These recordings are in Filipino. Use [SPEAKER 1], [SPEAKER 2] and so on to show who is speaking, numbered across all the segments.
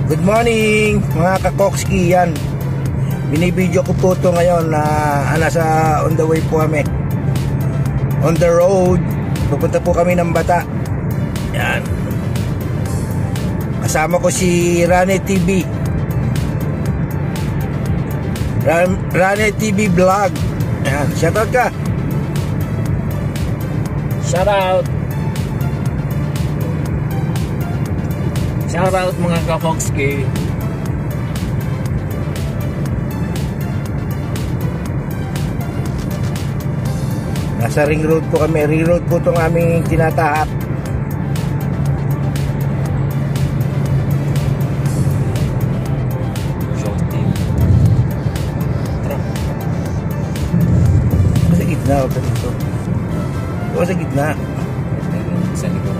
[SPEAKER 1] Good morning mga kakokski. Yan, binibideo ko po ito ngayon na nasa on the way po kami, on the road. Pupunta po kami ng Bata. Yan, kasama ko si Rane TV, Rane TV Vlog. Yan, shoutout ka.
[SPEAKER 2] Shoutout. Shoutout mga ka-Foxky.
[SPEAKER 1] Nasa ring road po kami. Ring road po itong aming tinatahak.
[SPEAKER 2] Short team. Truck.
[SPEAKER 1] Sa gitna o dito. O sa gitna.
[SPEAKER 2] Sa likod.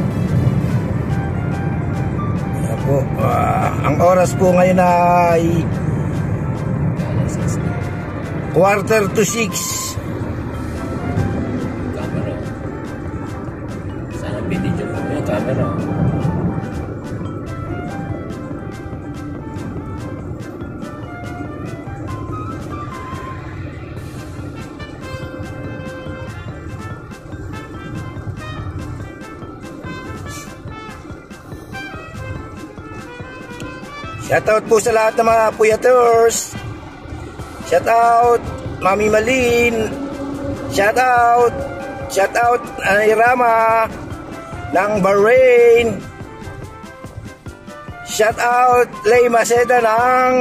[SPEAKER 1] Yan po. Ang oras po ngayon ay 5:45.
[SPEAKER 2] Camera. Sana video mo yung camera.
[SPEAKER 1] Shoutout po sa lahat ng mga puyaters. Shoutout Mami Malin. Shoutout Rama ng Bahrain. Shoutout Lay Maceda ng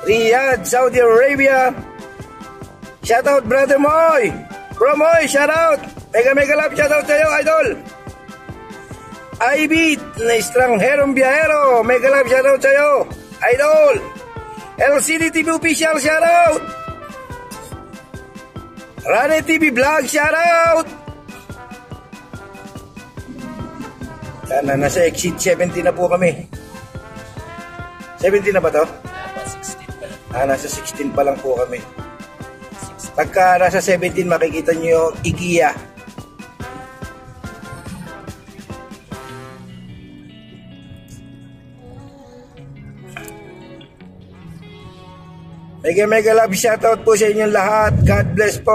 [SPEAKER 1] Riyadh, Saudi Arabia. Shoutout Brother Moy. Bro Moy, shoutout. Mega love, shoutout sa'yo, idol. Ibit na Estrangherong Biyahero, mega love, shoutout sa'yo, idol. LCD TV Official, shoutout. Rane TV Vlog, shoutout. Yan na, nasa exit 70 na po kami. 17 na ba to?
[SPEAKER 2] 16 pa lang.
[SPEAKER 1] Nasa 16 pa lang po kami. Pagka nasa 17 makikita nyo yung IKEA. Mega love, shoutout po sa inyong lahat. God bless po.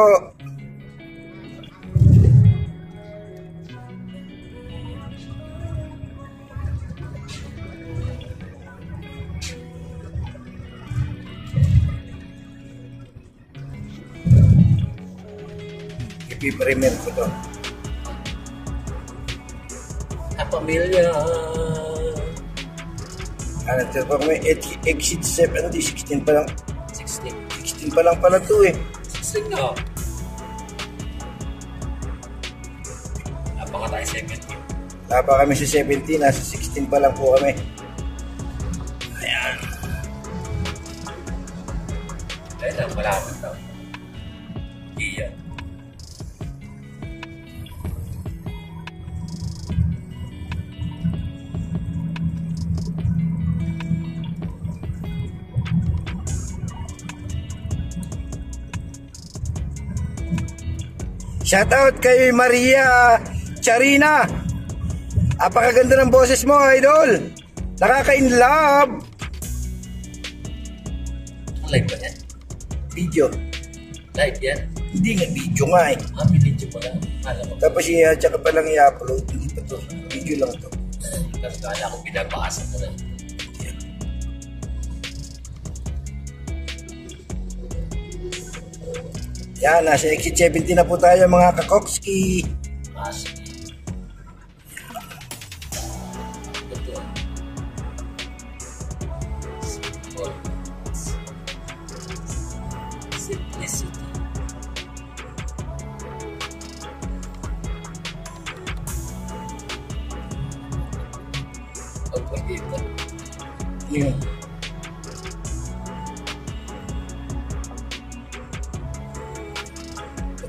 [SPEAKER 1] Ipiprimer ko to.
[SPEAKER 2] Kapamilya.
[SPEAKER 1] Ito pa kami, exit 70, 16 pa lang. 16 pa lang pala to eh.
[SPEAKER 2] 16 na. Napaka tayo 17.
[SPEAKER 1] Napa kami sa 17, nasa 16 pa lang po kami. Ayan.
[SPEAKER 2] Dahil lang, malapit na. Iyan.
[SPEAKER 1] Shoutout kay Maria Charina. Apakaganda ng boses mo, idol. Nakaka-inlove.
[SPEAKER 2] Live ba yan?
[SPEAKER 1] Video.
[SPEAKER 2] Live yan?
[SPEAKER 1] Hindi nga, video nga eh.
[SPEAKER 2] Video pa lang. Alam mo.
[SPEAKER 1] Tapos tsaka pa lang i-upload. Hindi pa to. Video lang to.
[SPEAKER 2] Kasi kaya ako pinabasa mo na.
[SPEAKER 1] Yan, nasa exit 70 na po tayo mga kakokski.
[SPEAKER 2] Sige. Ito. Simple. Simplicity. Pagpagkita.
[SPEAKER 1] Yun.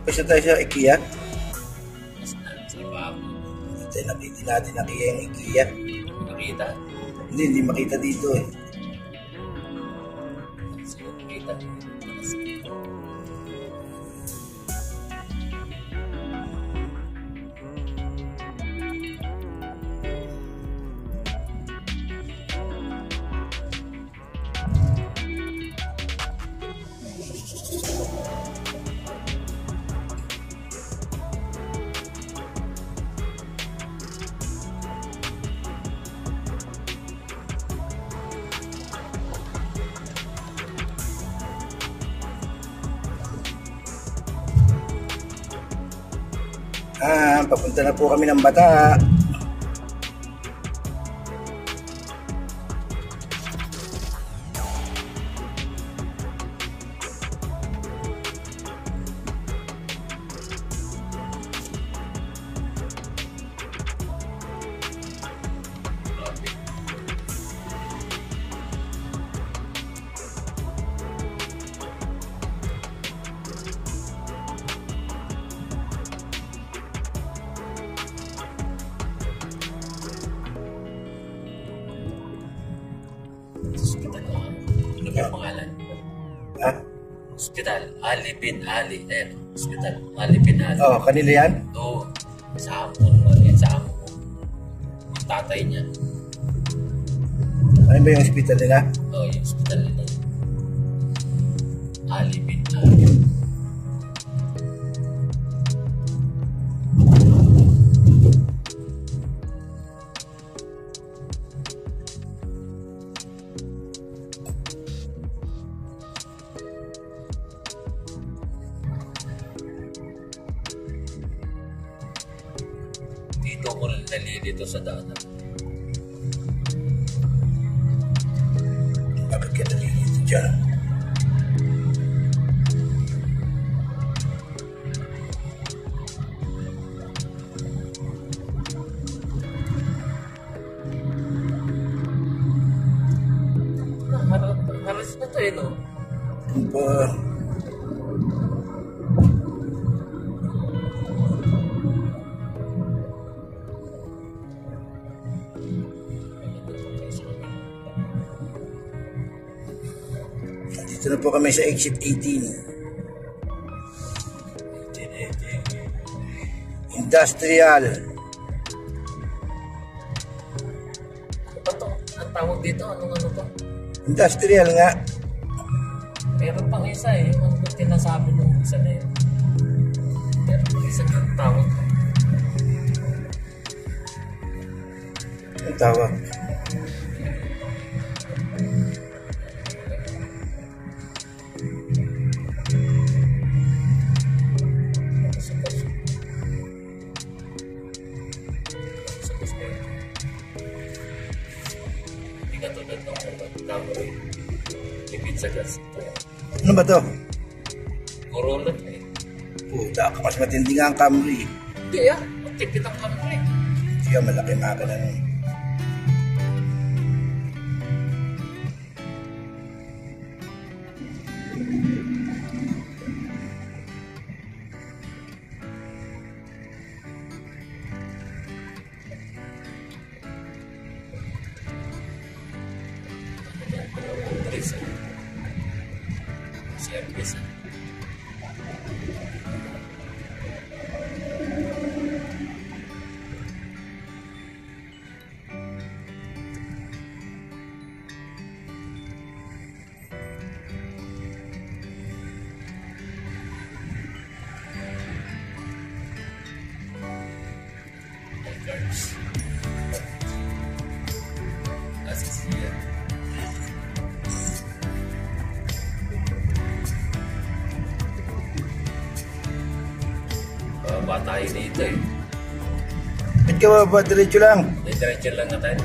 [SPEAKER 1] Tapos tayo sa IKEA.
[SPEAKER 2] Sa babo.
[SPEAKER 1] Nakita natin yung IKEA.
[SPEAKER 2] Nakita?
[SPEAKER 1] Hindi makita dito eh.
[SPEAKER 2] Sige, nakita.
[SPEAKER 1] papunta na po kami ng Bata.
[SPEAKER 2] Hospital. Ano ba ang pangalan?
[SPEAKER 1] Ha?
[SPEAKER 2] Hospital. Ali bin Ali. Ayan. Hospital. Ali bin Ali.
[SPEAKER 1] Oh, kanila yan?
[SPEAKER 2] Oo. Sa amo naman. Yan sa amo ko. Yung tatay niya.
[SPEAKER 1] Ano ba yung hospital nila?
[SPEAKER 2] Oo, yung hospital nila. Ali bin Ali. Dito ko nalilito sa daanan.
[SPEAKER 1] Bakit ka nalilito dyan?
[SPEAKER 2] Haras na to eh, no?
[SPEAKER 1] Ano ba? Dito na po kami sa exit 18. Industrial.
[SPEAKER 2] Ano ba to? Ang tawag dito? Anong ano to?
[SPEAKER 1] Industrial nga.
[SPEAKER 2] Meron pang isa eh. Yung ano tinasabi nung isa na yun. Meron pang isa na tawag.
[SPEAKER 1] Ang tawag.
[SPEAKER 2] Hindi ka tulad ng tawag eh. Lipid sa gas.
[SPEAKER 1] Ano ba to?
[SPEAKER 2] Corolla eh.
[SPEAKER 1] Puta, mas matindi nga ang Camry.
[SPEAKER 2] Hindi ah. Ang tipid ang kamera eh.
[SPEAKER 1] Siya malaki makina nun.
[SPEAKER 2] Teresa. Service ah. Girls. As is here. Baba tayo dito eh.
[SPEAKER 1] Ba't ka bababa? Diretso lang.
[SPEAKER 2] Diretso lang na tayo.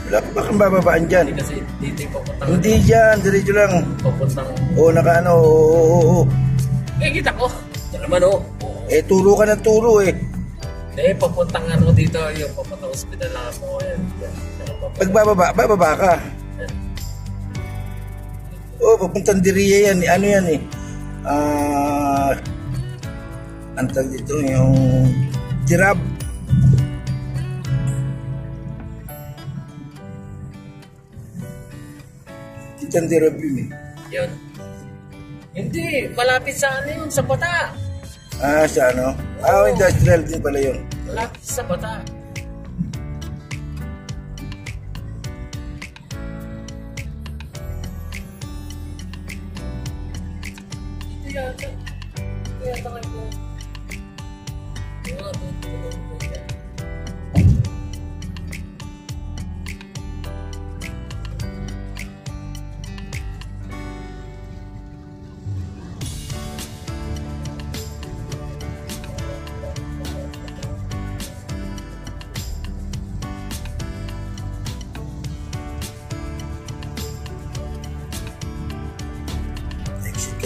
[SPEAKER 1] Wala ka bakang bababaan dyan.
[SPEAKER 2] Hindi kasi dito yung papuntang.
[SPEAKER 1] Hindi dyan, diretso lang.
[SPEAKER 2] Papuntang.
[SPEAKER 1] Oo, nakaano, oo.
[SPEAKER 2] Eh, kita ko. Ito naman oh. Oo.
[SPEAKER 1] Eh, turo ka ng turo eh.
[SPEAKER 2] Eh, papuntang ano dito. Yung papuntang hospital lang ako. Ayan.
[SPEAKER 1] Pag bababa ka. Oo, papuntang Diria yan. Ano yan eh? Ang tawag dito, yung Dirab. Kitang Dirab yun eh.
[SPEAKER 2] Yun. Hindi. Malapit sa ano yun. Sa Bata.
[SPEAKER 1] Sa ano? Industrial din pala yun.
[SPEAKER 2] Malapit sa Bata. Ito yata. Ito yata kayo.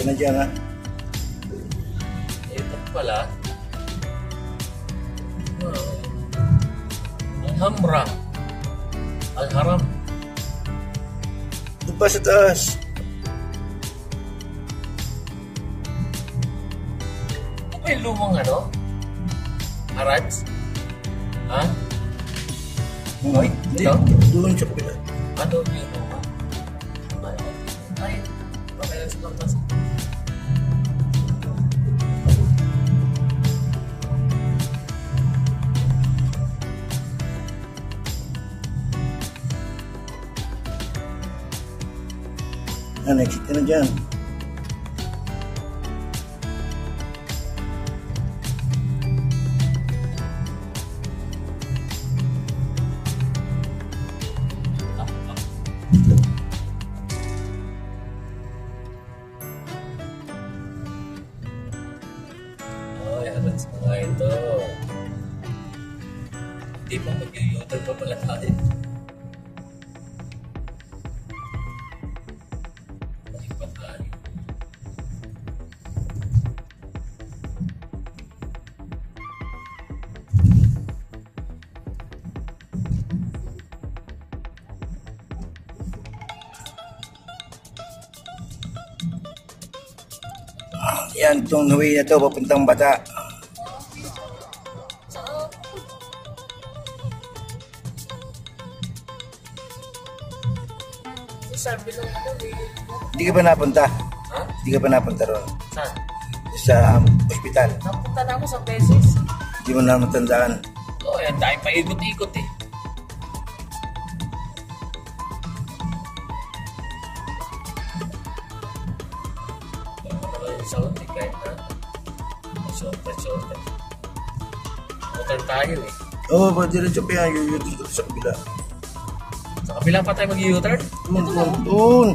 [SPEAKER 1] ka na dyan, ha?
[SPEAKER 2] Ito pala. Alhamra. Alharam.
[SPEAKER 1] Ito pa sa taas.
[SPEAKER 2] May lumang ano? Haraj? Ha? Ay,
[SPEAKER 1] Hindi,
[SPEAKER 2] ito?
[SPEAKER 1] doon sa pila.
[SPEAKER 2] Ano yung lumang? Ay, pakayas lang kasi.
[SPEAKER 1] Exit ka na dyan.
[SPEAKER 2] Oh, yan ang mga ito. Hindi pa mag-u-u-turn pa pala tayo. Balik pa tayo.
[SPEAKER 1] Yan, itong way na to, papuntang Bata.
[SPEAKER 2] Sabi lang ako eh.
[SPEAKER 1] Hindi ka ba napunta?
[SPEAKER 2] Ha?
[SPEAKER 1] Hindi ka ba napunta ron?
[SPEAKER 2] Saan?
[SPEAKER 1] Sa ospital.
[SPEAKER 2] Napunta na ako sa beses.
[SPEAKER 1] Hindi mo na matandaan.
[SPEAKER 2] Oo, yan tayo paikot-ikot eh. Sound eh, kahit na. Shorter. Motor tayo eh.
[SPEAKER 1] Oo, ba diretso pa yan, yung sa kabila.
[SPEAKER 2] Sa kabila pa tayo mag-u-turn?
[SPEAKER 1] Doon.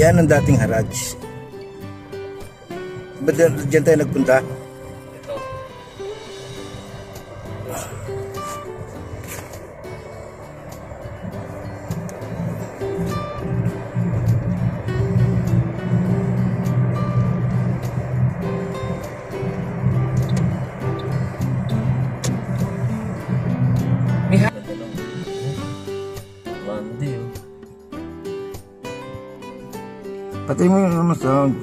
[SPEAKER 1] Yan ang dating Haraj. Ba't dyan tayo nagpunta?
[SPEAKER 2] Ito. May Mandi oh.
[SPEAKER 1] Patay mo yung sound.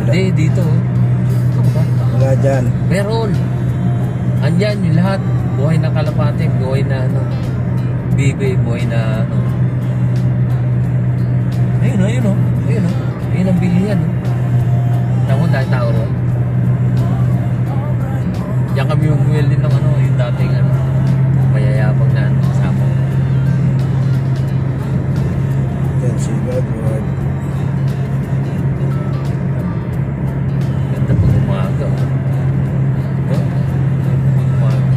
[SPEAKER 2] Hindi, dito.
[SPEAKER 1] Wala dyan.
[SPEAKER 2] Meron. Andyan yung lahat. Buhay na kalapate, buhay na ano. Bibe, buhay na ano. Ayun o, ayun o. Ayun o. Ayun ang bilihan o. Tama, dahil tao ron. Diyan kami umuwi din ng ano, yung dating ano. Mayayabang na ano, kasama.
[SPEAKER 1] Yan si Godward.
[SPEAKER 2] Ganda pag umaga. No? Pag umaga.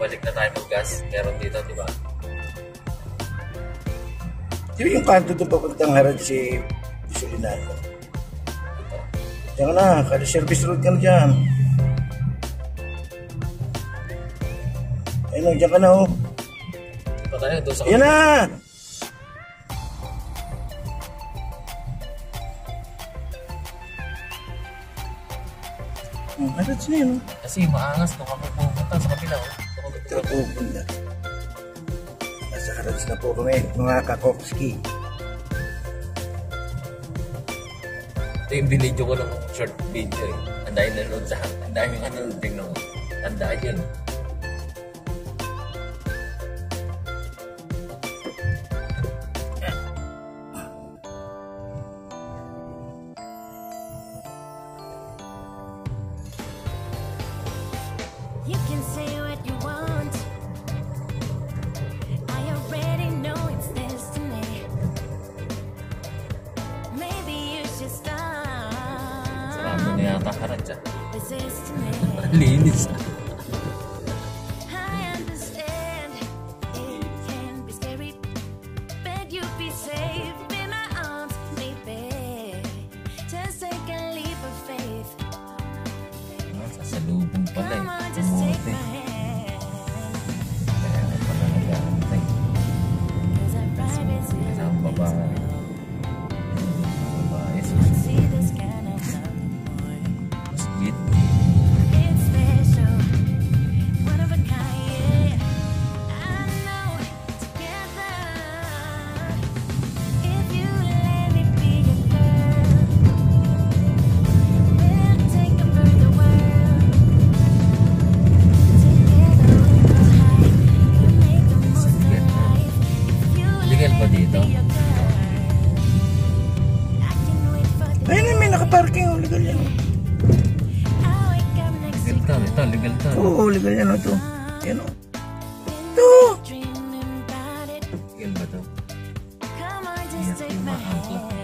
[SPEAKER 2] balik na tayo mag-gas. Meron dito, di ba?
[SPEAKER 1] Di ba yung kanto doon papuntang harad si Solinano? Diyan ka na, kada service road ka na dyan. Ayun o, diyan ka na o.
[SPEAKER 2] Ito tayo, doon sa...
[SPEAKER 1] Ayan na! Harad sila yun o.
[SPEAKER 2] Kasi maangas kung ako pupunta sa kapila.
[SPEAKER 1] Ito po bunda. Nasa harad na po kami, mga kakokski.
[SPEAKER 2] Ito yung binidyo ko ng short video eh. Ang dahil nanood sa... Ang dahil yung ano, tingnan mo. Ang dahil yun.
[SPEAKER 3] You can say what you want. I already know it's destiny. Maybe you should stop.
[SPEAKER 2] Sarado na yata harad siya.
[SPEAKER 3] Resist me.
[SPEAKER 2] Linis.
[SPEAKER 3] I understand it can be scary, but you be safe in my arms, baby. Just take a leap of faith.
[SPEAKER 2] Sasalubong pala
[SPEAKER 3] Come
[SPEAKER 2] eh.
[SPEAKER 3] on, just take
[SPEAKER 2] Pumote.
[SPEAKER 3] my hand.
[SPEAKER 2] Kaya nga pala nag-aantay.
[SPEAKER 3] 'Cause I promise you
[SPEAKER 2] Kasi ang babae. Ang babae.
[SPEAKER 3] won't see this kind of love anymore.
[SPEAKER 2] Sweet.
[SPEAKER 3] It's special, one of a kind, yeah. I know together. If you let me be your girl, we'll take over the world. Together we go high, we'll make the most of life. If you
[SPEAKER 2] Legal ba
[SPEAKER 3] let me
[SPEAKER 2] dito?
[SPEAKER 3] be your girl, I can wait for the
[SPEAKER 1] Ayun na, may nakaparking o, legal yan o.
[SPEAKER 3] I'll wake up next
[SPEAKER 2] Legal to. Ito, legal to.
[SPEAKER 1] Oo, legal yan o ito. Yan o. Ito!
[SPEAKER 3] dreaming about it.
[SPEAKER 2] Legal ba to?
[SPEAKER 3] Come on, just take my hand.